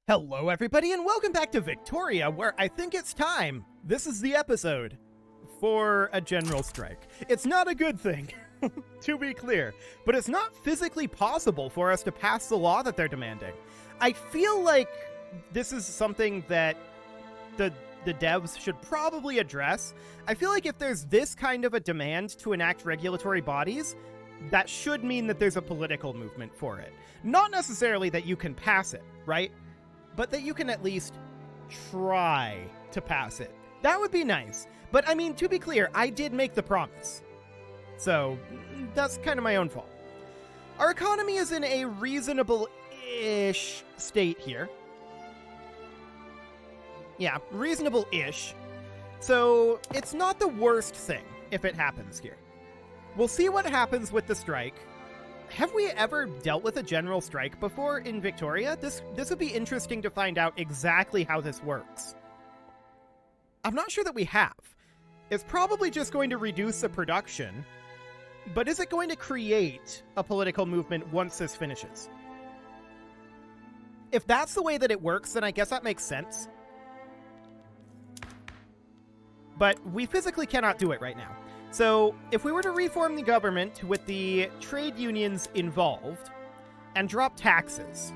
Hello everybody and welcome back to Victoria, where I think it's time. This is the episode for a general strike. It's not a good thing, to be clear, but it's not physically possible for us to pass the law that they're demanding. I feel like this is something that the devs should probably address. I feel like if there's this kind of a demand to enact regulatory bodies, that should mean that there's a political movement for it. Not necessarily that you can pass it, right? But that you can at least try to pass it. That would be nice. But I mean, to be clear, I did make the promise. So that's kind of my own fault. Our economy is in a reasonable-ish state here. Yeah, reasonable-ish. So it's not the worst thing if it happens here. We'll see what happens with the strike. Have we ever dealt with a general strike before in Victoria? This would be interesting to find out exactly how this works. I'm not sure that we have. It's probably just going to reduce the production, but is it going to create a political movement once this finishes? If that's the way that it works, then I guess that makes sense. But we physically cannot do it right now. So, if we were to reform the government with the trade unions involved and drop taxes,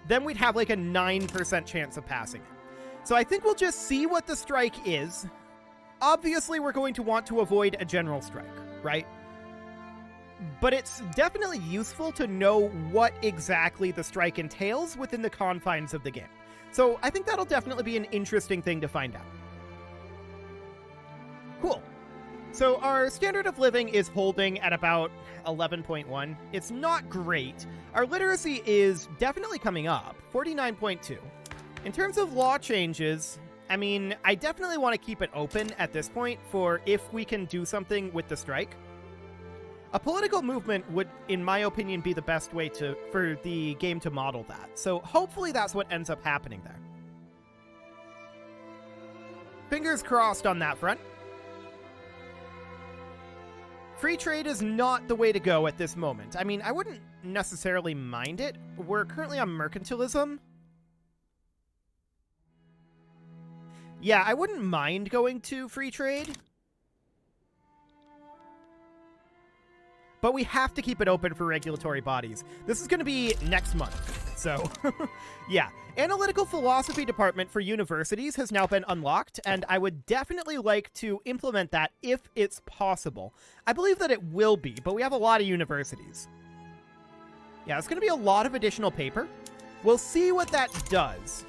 then we'd have like a 9% chance of passing it. So I think we'll just see what the strike is. Obviously, we're going to want to avoid a general strike, right? But it's definitely useful to know what exactly the strike entails within the confines of the game. So I think that'll definitely be an interesting thing to find out. Cool. So our standard of living is holding at about 11.1. It's not great. Our literacy is definitely coming up, 49.2. In terms of law changes, I mean, I definitely want to keep it open at this point for if we can do something with the strike. A political movement would, in my opinion, be the best way for the game to model that. So hopefully that's what ends up happening there. Fingers crossed on that front. Free trade is not the way to go at this moment. I mean, I wouldn't necessarily mind it. We're currently on mercantilism. Yeah, I wouldn't mind going to free trade. But we have to keep it open for regulatory bodies. This is going to be next month. So, yeah. Analytical Philosophy Department for universities has now been unlocked, and I would definitely like to implement that if it's possible. I believe that it will be, but we have a lot of universities. Yeah, it's going to be a lot of additional paper. We'll see what that does.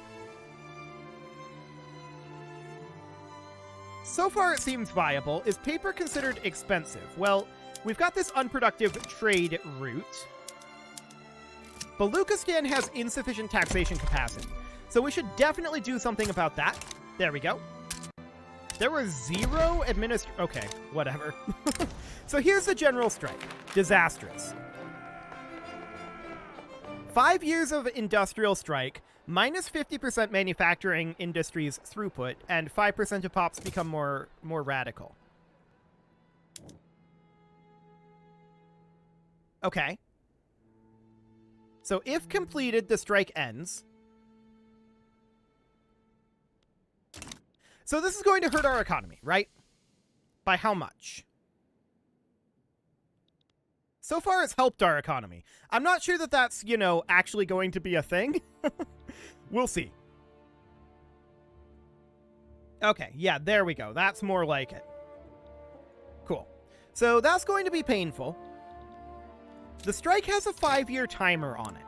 So far it seems viable. Is paper considered expensive? Well, we've got this unproductive trade route. Baluchistan has insufficient taxation capacity, so we should definitely do something about that. There we go. There were zero okay, whatever. So here's the general strike. Disastrous. 5 years of industrial strike, minus 50% manufacturing industry's throughput, and 5% of pops become more radical. Okay. So if completed, the strike ends. So this is going to hurt our economy, right? By how much? So far, it's helped our economy. I'm not sure that that's, actually going to be a thing. We'll see. Okay, yeah, there we go. That's more like it. Cool. So that's going to be painful. The strike has a 5-year timer on it.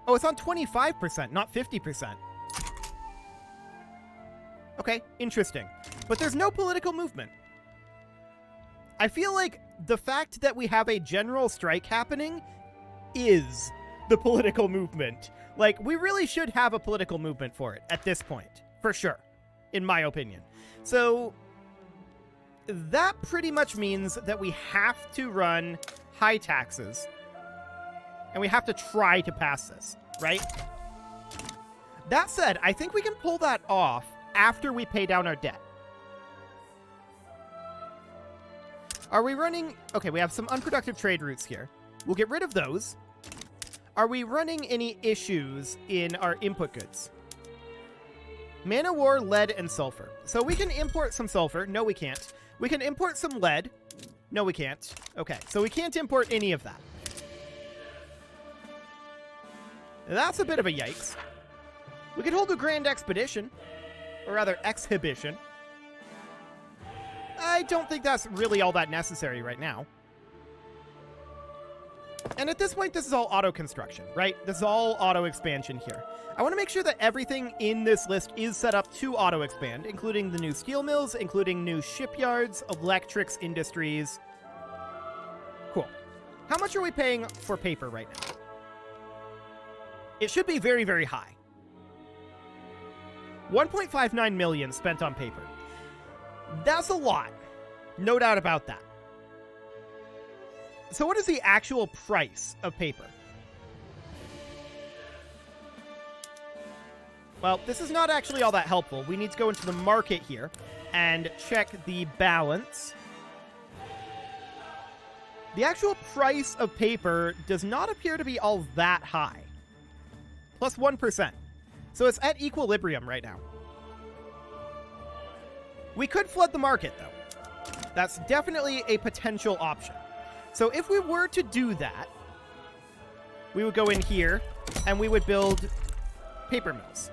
Oh, it's on 25%, not 50%. Okay, interesting. But there's no political movement. I feel like the fact that we have a general strike happening is the political movement. Like, we really should have a political movement for it at this point, for sure, in my opinion. So that pretty much means that we have to run high taxes. And we have to try to pass this, right? That said, I think we can pull that off after we pay down our debt. Are we running... Okay, we have some unproductive trade routes here. We'll get rid of those. Are we running any issues in our input goods? Man of war, lead, and sulfur. So we can import some sulfur. No, we can't. We can import some lead. No, we can't. Okay, so we can't import any of that. That's a bit of a yikes. We could hold a grand expedition. Or rather, exhibition. I don't think that's really all that necessary right now. And at this point, this is all auto-construction, right? This is all auto-expansion here. I want to make sure that everything in this list is set up to auto-expand, including the new steel mills, including new shipyards, electrics industries. Cool. How much are we paying for paper right now? It should be very, very high. 1.59 million spent on paper. That's a lot. No doubt about that. So what is the actual price of paper? Well, this is not actually all that helpful. We need to go into the market here and check the balance. The actual price of paper does not appear to be all that high. Plus 1%. So it's at equilibrium right now. We could flood the market, though. That's definitely a potential option. So if we were to do that, we would go in here and we would build paper mills.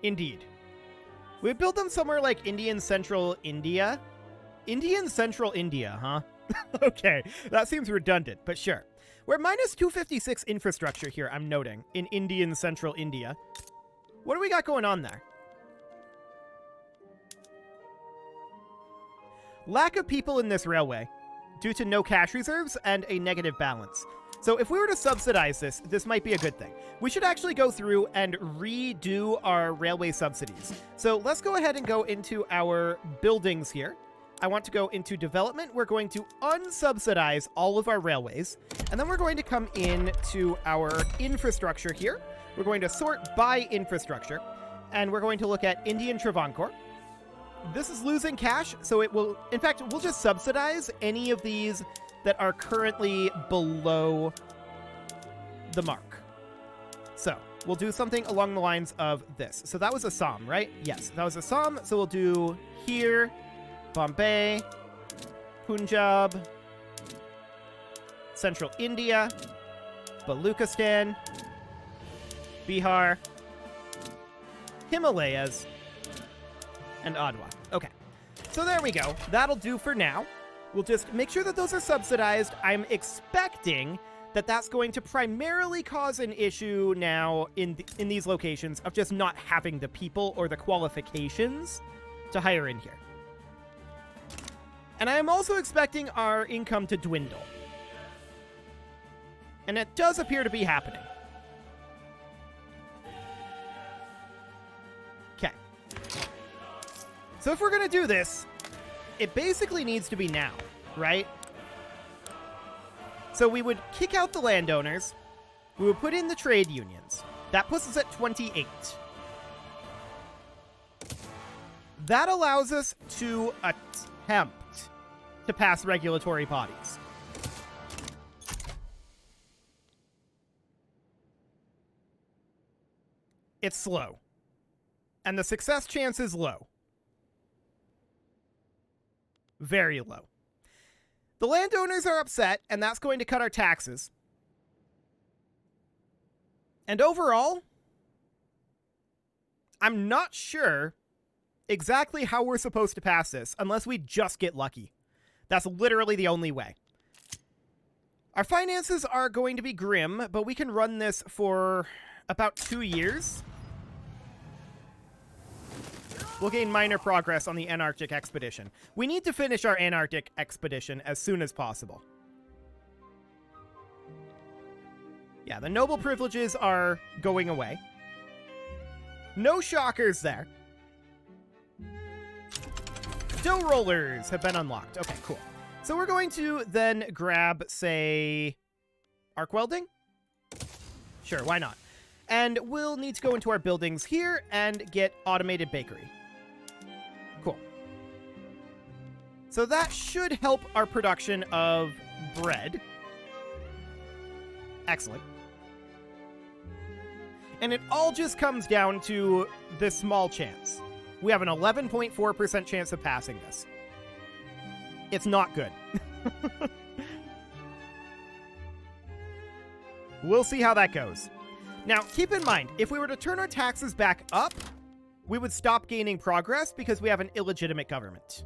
Indeed. We would build them somewhere like Indian Central India. Indian Central India, huh? Okay, that seems redundant, but sure. We're minus 256 infrastructure here, I'm noting, in Indian Central India. What do we got going on there? Lack of people in this railway due to no cash reserves and a negative balance. So if we were to subsidize this, this might be a good thing. We should actually go through and redo our railway subsidies. So let's go ahead and go into our buildings here. I want to go into development. We're going to unsubsidize all of our railways. And then we're going to come in to our infrastructure here. We're going to sort by infrastructure. And we're going to look at Indian Travancore. This is losing cash, so it will... In fact, we'll just subsidize any of these that are currently below the mark. So we'll do something along the lines of this. So that was Assam, right? Yes, that was Assam. So we'll do here... Bombay, Punjab, Central India, Baluchistan, Bihar, Himalayas, and Adwa. Okay, so there we go. That'll do for now. We'll just make sure that those are subsidized. I'm expecting that that's going to primarily cause an issue now in these locations of just not having the people or the qualifications to hire in here. And I am also expecting our income to dwindle. And it does appear to be happening. Okay. So if we're going to do this, it basically needs to be now, right? So we would kick out the landowners. We would put in the trade unions. That puts us at 28. That allows us to attempt to pass regulatory bodies. It's slow. And the success chance is low. Very low. The landowners are upset, and that's going to cut our taxes. And overall, I'm not sure exactly how we're supposed to pass this unless we just get lucky. That's literally the only way. Our finances are going to be grim, but we can run this for about 2 years. We'll gain minor progress on the Antarctic expedition. We need to finish our Antarctic expedition as soon as possible. Yeah, the noble privileges are going away. No shockers there. Dough rollers have been unlocked. Okay, cool. So we're going to then grab, say, arc welding? Sure, why not? And we'll need to go into our buildings here and get automated bakery. Cool. So that should help our production of bread. Excellent. And it all just comes down to this small chance. We have an 11.4% chance of passing this. It's not good. We'll see how that goes. Now, keep in mind, if we were to turn our taxes back up, we would stop gaining progress because we have an illegitimate government.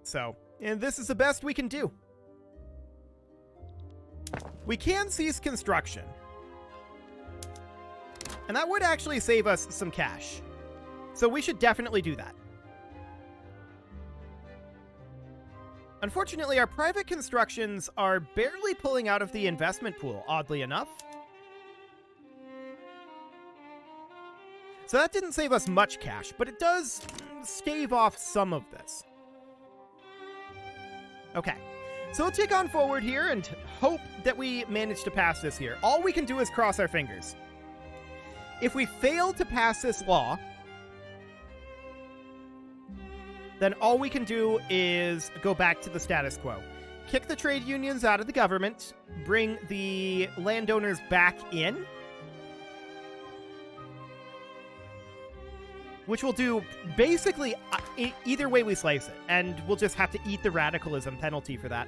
So, and this is the best we can do. We can cease construction. And that would actually save us some cash. So we should definitely do that. Unfortunately, our private constructions are barely pulling out of the investment pool, oddly enough. So that didn't save us much cash, but it does stave off some of this. Okay, so we'll take on forward here and hope that we manage to pass this here. All we can do is cross our fingers. If we fail to pass this law, then all we can do is go back to the status quo. Kick the trade unions out of the government, bring the landowners back in, which will do basically either way we slice it, and we'll just have to eat the radicalism penalty for that.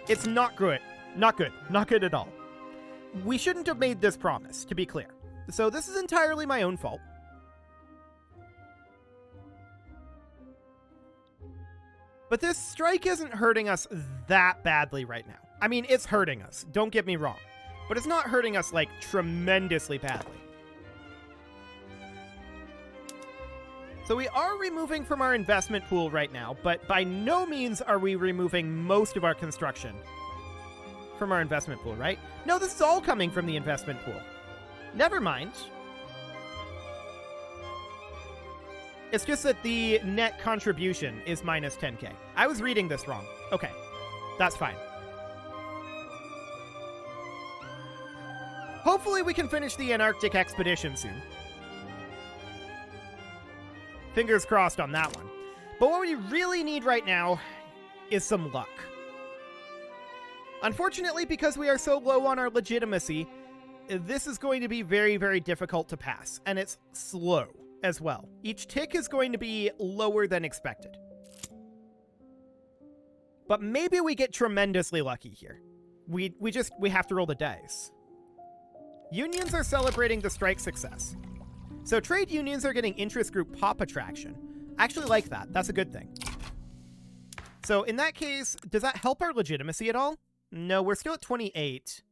It's not good. Not good. Not good at all. We shouldn't have made this promise, to be clear. So this is entirely my own fault. But this strike isn't hurting us that badly right now. I mean, it's hurting us, don't get me wrong. But it's not hurting us, like, tremendously badly. So we are removing from our investment pool right now, but by no means are we removing most of our construction from our investment pool, right? No, this is all coming from the investment pool. Never mind. It's just that the net contribution is minus 10k. I was reading this wrong. Okay, that's fine. Hopefully we can finish the Antarctic expedition soon. Fingers crossed on that one. But what we really need right now is some luck. Unfortunately, because we are so low on our legitimacy, this is going to be very, very difficult to pass, and it's slow as well. Each tick is going to be lower than expected. But maybe we get tremendously lucky here. We have to roll the dice. Unions are celebrating the strike success. So trade unions are getting interest group pop attraction. I actually like that. That's a good thing. So in that case, does that help our legitimacy at all? No, we're still at 28.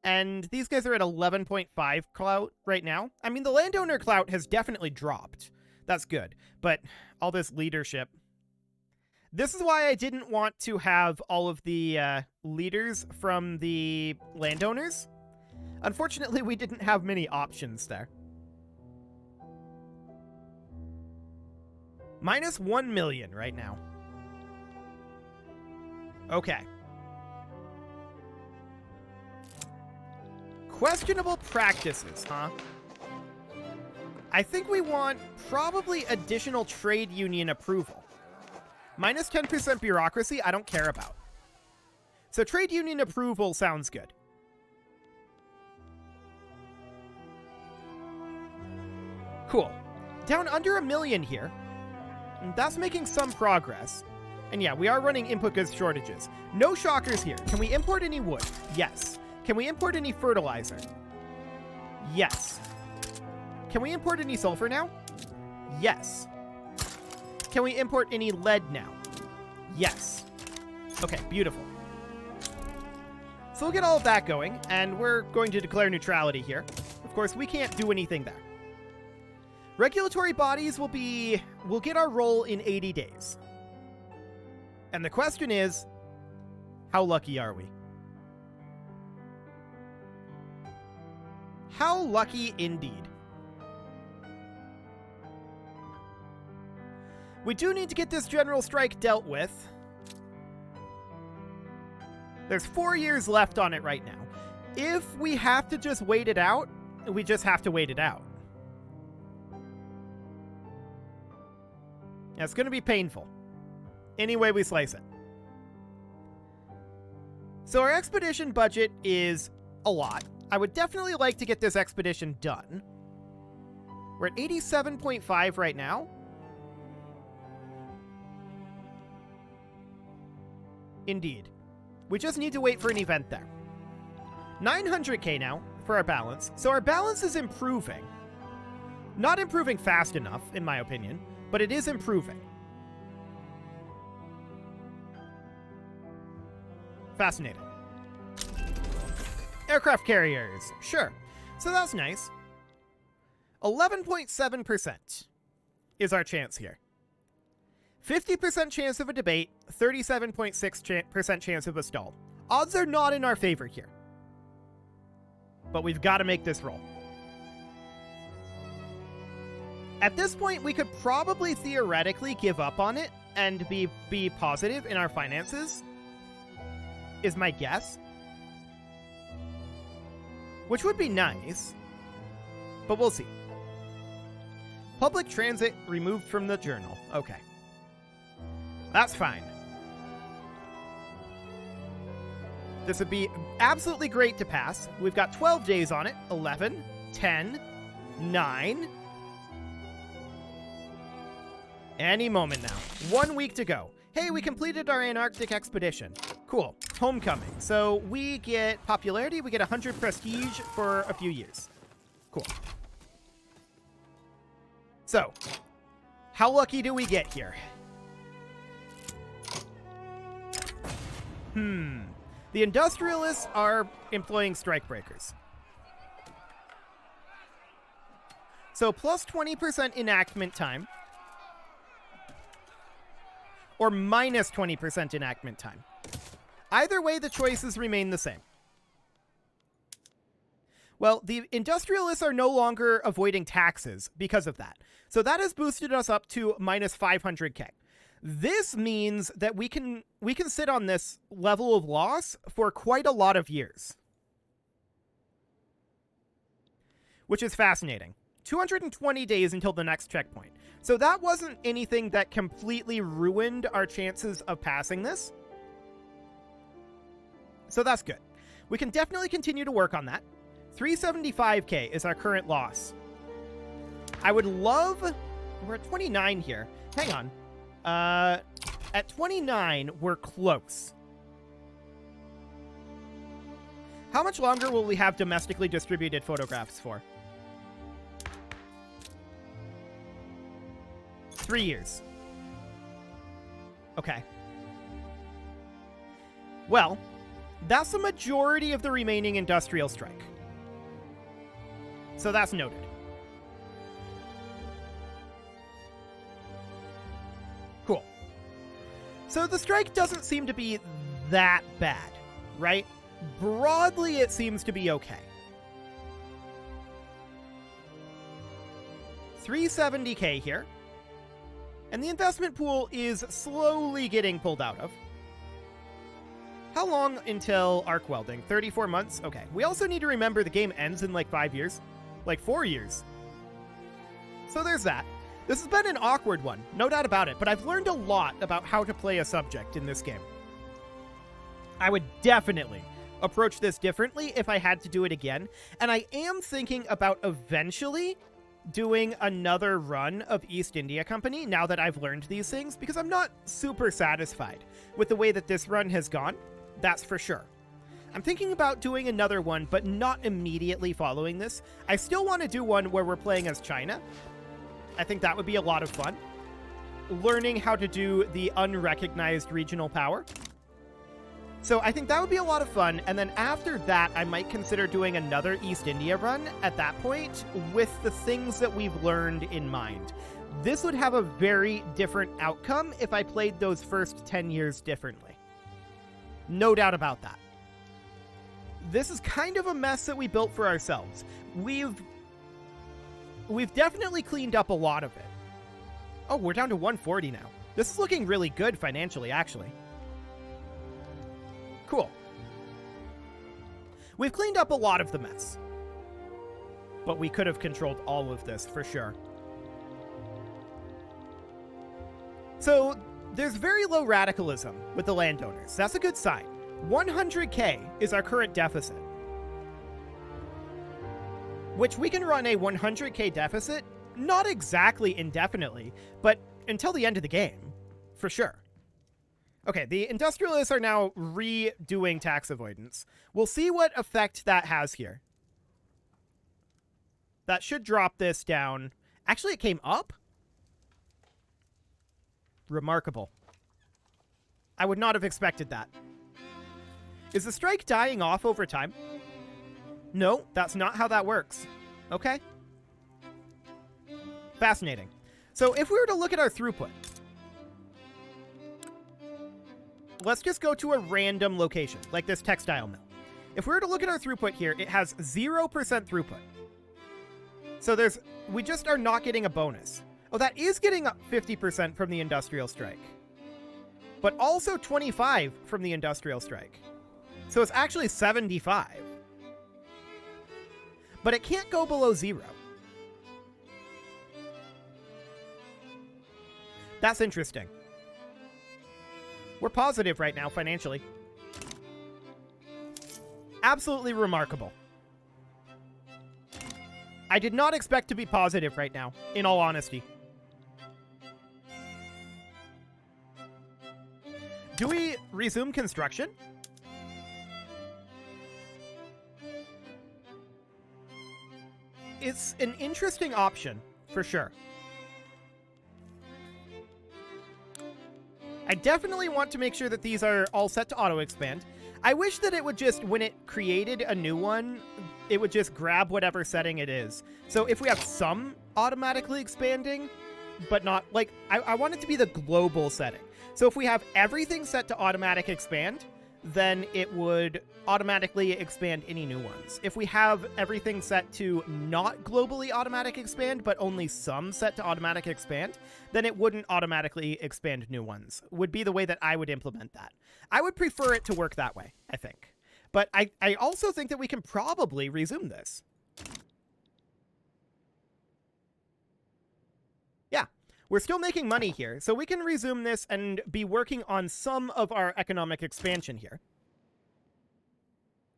And these guys are at 11.5 clout right now. I mean, the landowner clout has definitely dropped. That's good. But all this leadership. This is why I didn't want to have all of the leaders from the landowners. Unfortunately, we didn't have many options there. Minus 1 million right now. Okay. Questionable practices, huh? I think we want probably additional trade union approval. Minus 10% bureaucracy, I don't care about. So trade union approval sounds good. Cool. Down under 1 million here. That's making some progress. And yeah, we are running input goods shortages. No shockers here. Can we import any wood? Yes. Can we import any fertilizer? Yes. Can we import any sulfur now? Yes. Can we import any lead now? Yes. Okay, beautiful. So we'll get all of that going, and we're going to declare neutrality here. Of course, we can't do anything there. Regulatory bodies we'll get our role in 80 days. And the question is, how lucky are we? How lucky indeed. We do need to get this general strike dealt with. There's 4 years left on it right now. If we have to just wait it out, we just have to wait it out. It's going to be painful. Any way we slice it. So our expedition budget is a lot. I would definitely like to get this expedition done. We're at 87.5 right now. Indeed. We just need to wait for an event there. 900k now for our balance. So our balance is improving. Not improving fast enough, in my opinion, but it is improving. Fascinating. Aircraft carriers. Sure. So that's nice. 11.7% is our chance here. 50% chance of a debate, 37.6% chance of a stall. Odds are not in our favor here. But we've got to make this roll. At this point, we could probably theoretically give up on it and be positive in our finances, is my guess. Which would be nice, but we'll see. Public transit removed from the journal. Okay. That's fine. This would be absolutely great to pass. We've got 12 days on it. 11, 10, 9. Any moment now. 1 week to go. Hey, we completed our Antarctic expedition. Cool. Homecoming. So we get popularity. We get 100 prestige for a few years. Cool. So, how lucky do we get here? The industrialists are employing strikebreakers. So plus 20% enactment time. Or minus 20% enactment time. Either way, the choices remain the same. Well, the industrialists are no longer avoiding taxes because of that. So that has boosted us up to minus 500k. This means that we can sit on this level of loss for quite a lot of years. Which is fascinating. 220 days until the next checkpoint. So that wasn't anything that completely ruined our chances of passing this. So that's good. We can definitely continue to work on that. 375k is our current loss. I would love... We're at 29 here. Hang on. At 29, we're close. How much longer will we have domestically distributed photographs for? 3 years. Okay. Well, that's the majority of the remaining industrial strike. So that's noted. Cool. So the strike doesn't seem to be that bad, right? Broadly, it seems to be okay. 370k here. And the investment pool is slowly getting pulled out of. How long until arc welding? 34 months? Okay. We also need to remember the game ends in like 5 years. Like 4 years. So there's that. This has been an awkward one, no doubt about it, but I've learned a lot about how to play a subject in this game. I would definitely approach this differently if I had to do it again, and I am thinking about eventually doing another run of East India Company now that I've learned these things, because I'm not super satisfied with the way that this run has gone, that's for sure. I'm thinking about doing another one, but not immediately following this. I still want to do one where we're playing as China. I think that would be a lot of fun. Learning how to do the unrecognized regional power. So I think that would be a lot of fun, and then after that, I might consider doing another East India run at that point with the things that we've learned in mind. This would have a very different outcome if I played those first 10 years differently. No doubt about that. This is kind of a mess that we built for ourselves. We've definitely cleaned up a lot of it. Oh, we're down to 140 now. This is looking really good financially, actually. Cool. We've cleaned up a lot of the mess. But we could have controlled all of this, for sure. So there's very low radicalism with the landowners. That's a good sign. 100K is our current deficit, which we can run a 100K deficit, not exactly indefinitely, but until the end of the game, for sure. Okay, the industrialists are now redoing tax avoidance. We'll see what effect that has here. That should drop this down. Actually, it came up? Remarkable. I would not have expected that. Is the strike dying off over time? No, that's not how that works. Okay. Fascinating. So if we were to look at our throughput, let's just go to a random location, like this textile mill. If we were to look at our throughput here, it has 0% throughput. So we just are not getting a bonus. Oh, that is getting up 50% from the industrial strike, but also 25 from the industrial strike. So it's actually 75. But it can't go below 0. That's interesting. We're positive right now financially. Absolutely remarkable. I did not expect to be positive right now, in all honesty. Do we resume construction? It's an interesting option, for sure. I definitely want to make sure that these are all set to auto-expand. I wish that it would just, when it created a new one, it would just grab whatever setting it is. So if we have some automatically expanding, but not, like, I want it to be the global setting. So if we have everything set to automatic expand, then it would automatically expand any new ones. If we have everything set to not globally automatic expand, but only some set to automatic expand, then it wouldn't automatically expand new ones, would be the way that I would implement that. I would prefer it to work that way, I think. But I also think that we can probably resume this. Yeah, we're still making money here, so we can resume this and be working on some of our economic expansion here.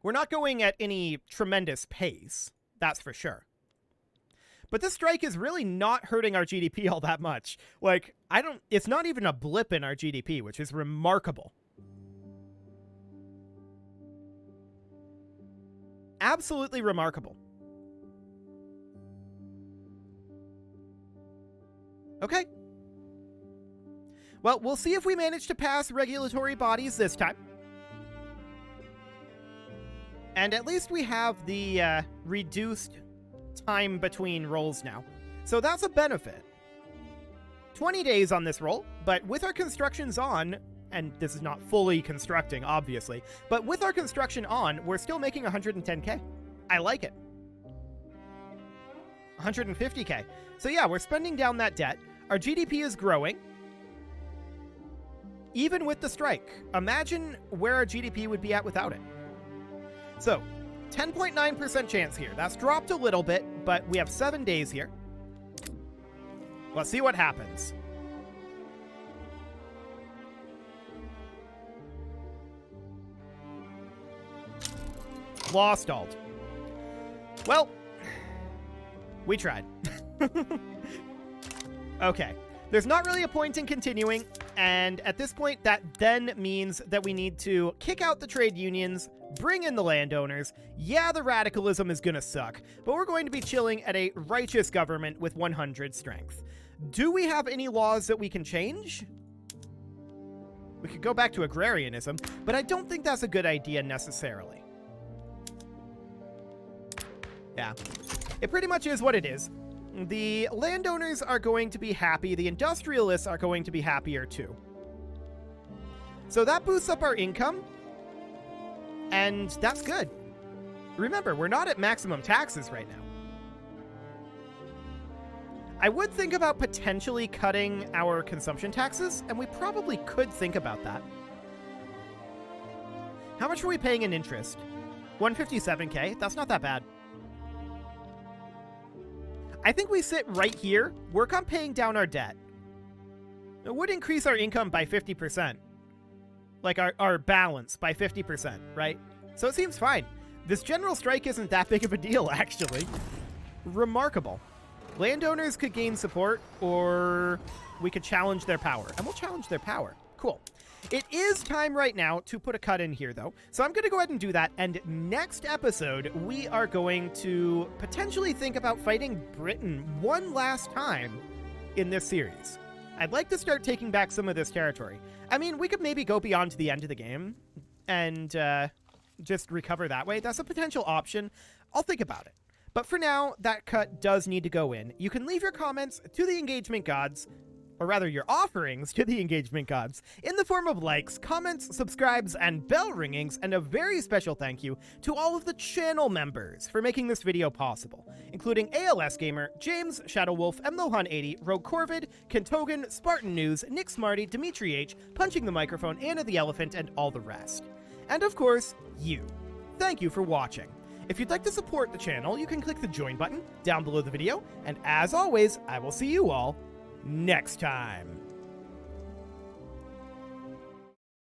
We're not going at any tremendous pace, that's for sure. But this strike is really not hurting our GDP all that much. Like, it's not even a blip in our GDP, which is remarkable. Absolutely remarkable. Okay. Well, we'll see if we manage to pass regulatory bodies this time. And at least we have the reduced time between rolls now. So that's a benefit. 20 days on this roll, but with our constructions on, and this is not fully constructing, obviously, but with our construction on, we're still making 110K. I like it. 150K. So yeah, we're spending down that debt. Our GDP is growing. Even with the strike. Imagine where our GDP would be at without it. So, 10.9% chance here. That's dropped a little bit, but we have 7 days here. Let's see what happens. Lost alt. Well, we tried. Okay. There's not really a point in continuing, and at this point, that then means that we need to kick out the trade unions, bring in the landowners. Yeah, the radicalism is gonna suck, but we're going to be chilling at a righteous government with 100 strength. Do we have any laws that we can change? We could go back to agrarianism, but I don't think that's a good idea necessarily. Yeah, it pretty much is what it is. The landowners are going to be happy. The industrialists are going to be happier too. So that boosts up our income. And that's good. Remember, we're not at maximum taxes right now. I would think about potentially cutting our consumption taxes, and we probably could think about that. How much are we paying in interest? 157K? That's not that bad. I think we sit right here, work on paying down our debt, It would increase our income by 50%. Like our balance by 50%, right? So it seems fine. This general strike isn't that big of a deal, actually. Remarkable. Landowners could gain support, or we could challenge their power. And we'll challenge their power. Cool. It is time right now to put a cut in here, though. So I'm going to go ahead and do that. And next episode, we are going to potentially think about fighting Britain one last time in this series. I'd like to start taking back some of this territory. I mean, we could maybe go beyond to the end of the game and just recover that way. That's a potential option. I'll think about it. But for now, that cut does need to go in. You can leave your comments to the engagement gods, or rather your offerings to the engagement gods, in the form of likes, comments, subscribes, and bell ringings, and a very special thank you to all of the channel members for making this video possible, including ALS Gamer, James, Shadow Wolf, MLohan80, Rogue Corvid, Kentogan, Spartan News, Nick Smarty, Dimitri H, Punching the Microphone, Anna the Elephant, and all the rest. And of course, you. Thank you for watching. If you'd like to support the channel, you can click the join button down below the video, and as always, I will see you all next time.